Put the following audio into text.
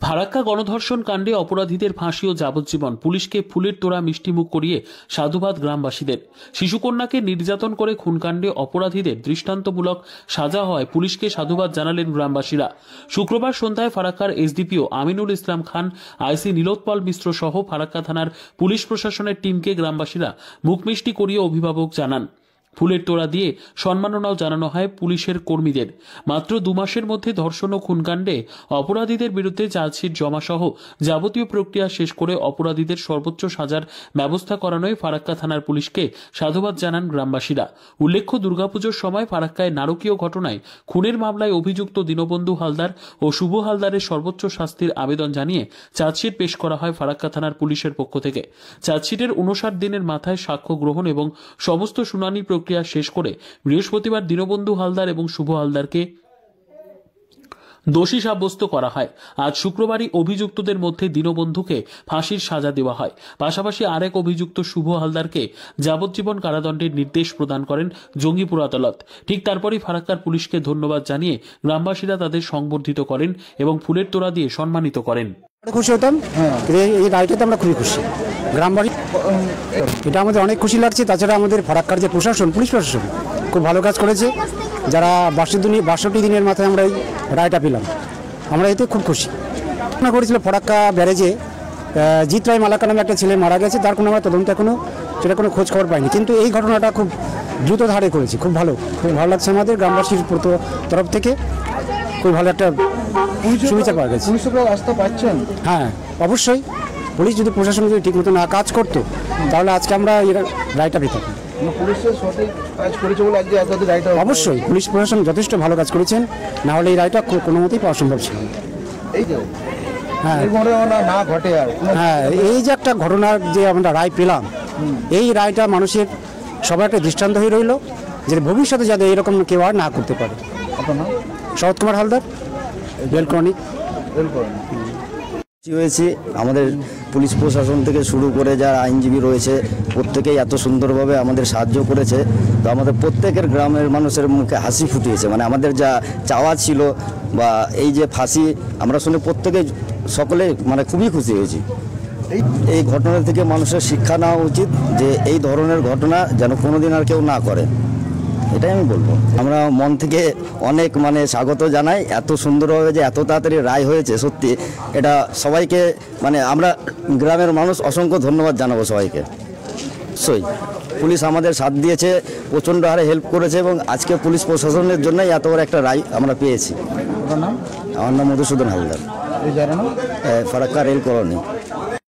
ফারাক্কা গণধর্ষণ কাণ্ডে অপরাধীদের ফাঁসি ও যাবজ্জীবন, পুলিশকে ফুলের তোড়া মিষ্টিমুখ করিয়ে সাধুবাদ গ্রামবাসীদের। শিশুকন্যাকে নির্যাতন করে খুনকাণ্ডে অপরাধীদের দৃষ্টান্তমূলক সাজা হয় পুলিশকে সাধুবাদ জানালেন গ্রামবাসীরা। শুক্রবার সন্ধ্যায় ফারাক্কার এসডিপিও আমিনুল ইসলাম খান, আইসি নীলোৎপল মিশ্র সহ ফারাক্কা থানার পুলিশ প্রশাসনের টিমকে গ্রামবাসীরা মুখমিষ্টি করিয়ে অভিভাবক জানান। ফুলের তোড়া দিয়ে সম্মাননাও জানানো হয় পুলিশের কর্মীদের। মাত্র 2 মাসের মধ্যে ধর্ষণ ও খুনকাণ্ডে অপরাধীদের বিরুদ্ধে চার্জশিট জমা সহ যাবতীয় প্রক্রিয়া শেষ করে অপরাধীদের সর্বোচ্চ সাজার ব্যবস্থা করানোয় ফারাক্কা থানার পুলিশকে সাধুবাদ জানান গ্রামবাসীরা। উল্লেখ্য, দুর্গাপুজোর সময় ফারাক্কায় নারকীয় ঘটনায় খুনের মামলায় অভিযুক্ত দীনবন্ধু হালদার ও শুভ হালদারের সর্বোচ্চ শাস্তির আবেদন জানিয়ে চার্জশিট পেশ করা হয় ফারাক্কা থানার পুলিশের পক্ষ থেকে। চার্জশিটের 59 দিনের মাথায় সাক্ষ্য গ্রহণ এবং সমস্ত শুনানি প্রক্রিয়া শেষ করে বৃহস্পতিবার দীনবন্ধু হালদার এবং শুভ হালদারকে দোষী সাব্যস্ত করা হয়। আজ শুক্রবারই অভিযুক্তদের মধ্যে দীনবন্ধুকে ফাঁসির সাজা দেওয়া হয়। পাশাপাশি আরেক অভিযুক্ত শুভ হালদারকে যাবজ্জীবন কারাদণ্ডের নির্দেশ প্রদান করেন জঙ্গিপুর আদালত। ঠিক তারপরই ফারাক্কার পুলিশকে ধন্যবাদ জানিয়ে গ্রামবাসীরা তাদের সংবর্ধিত করেন এবং ফুলের তোড়া দিয়ে সম্মানিত করেন। খুশি হতাম, এই রায়টাতে আমরা খুবই খুশি। গ্রামবাসী এটা আমাদের অনেক খুশি লাগছে। তাছাড়া আমাদের ফারাক্কার যে প্রশাসন, পুলিশ প্রশাসন খুব ভালো কাজ করেছে। যারা 62 দিনের মাথায় আমরা এই রায়টা পেলাম, আমরা এতে খুব খুশি। ঘটনা করেছিল ফারাক্কা ব্যারেজে জিৎ রায় মালাকা নামে একটা ছেলে মারা গেছে, তার কোনো আমরা তদন্ত এখনো সেটা কোনো খোঁজ খবর পাইনি। কিন্তু এই ঘটনাটা খুব দ্রুত ধারে করেছে, খুব ভালো লাগছে আমাদের গ্রামবাসীর তরফ থেকে। খুব ভালো একটা সুবিধা পাওয়া গেছে। আস্থা পাচ্ছেন? হ্যাঁ, অবশ্যই। পুলিশ যদি প্রশাসন যদি ঠিক মতো না কাজ করতো তাহলে আজকে আমরা এই রায়টা পেতাম। অবশ্যই পুলিশ প্রশাসন যথেষ্ট ভালো কাজ করেছেন, না হলে এই রায়টা কোনো মতেই পাওয়া সম্ভব ছিল না। হ্যাঁ, এই যে একটা ঘটনার যে আমরা রায় পেলাম, এই রায়টা মানুষের সবার একটা দৃষ্টান্ত হয়ে রইল যে ভবিষ্যতে যাতে এরকম কেউ আর না করতে পারে। শরৎ কুমার হালদার, বেলকনি। হয়েছি আমাদের পুলিশ প্রশাসন থেকে শুরু করে যারা আইনজীবী রয়েছে প্রত্যেকেই এত সুন্দরভাবে আমাদের সাহায্য করেছে। তো আমাদের প্রত্যেকের গ্রামের মানুষের মুখে হাসি ফুটিয়েছে। মানে আমাদের যা চাওয়া ছিল বা এই যে ফাঁসি আমরা শুনে প্রত্যেকে সকলে মানে খুবই খুশি হয়েছি। এই ঘটনা থেকে মানুষের শিক্ষা নেওয়া উচিত যে এই ধরনের ঘটনা যেন কোনোদিন আর কেউ না করে, এটাই আমি বলবো। আমরা মন থেকে অনেক স্বাগত জানাই। এত সুন্দরভাবে যে এত তাড়াতাড়ি রায় হয়েছে, সত্যি এটা সবাইকে আমরা গ্রামের মানুষ অসংখ্য ধন্যবাদ জানাবো সবাইকে। অবশ্যই পুলিশ আমাদের সাথ দিয়েছে, প্রচণ্ড হারে হেল্প করেছে এবং আজকে পুলিশ প্রশাসনের জন্যই এত বড় একটা রায় আমরা পেয়েছি। আমার নাম মধুসূদন হালদার, ফারাক্কা রেল কলোনি।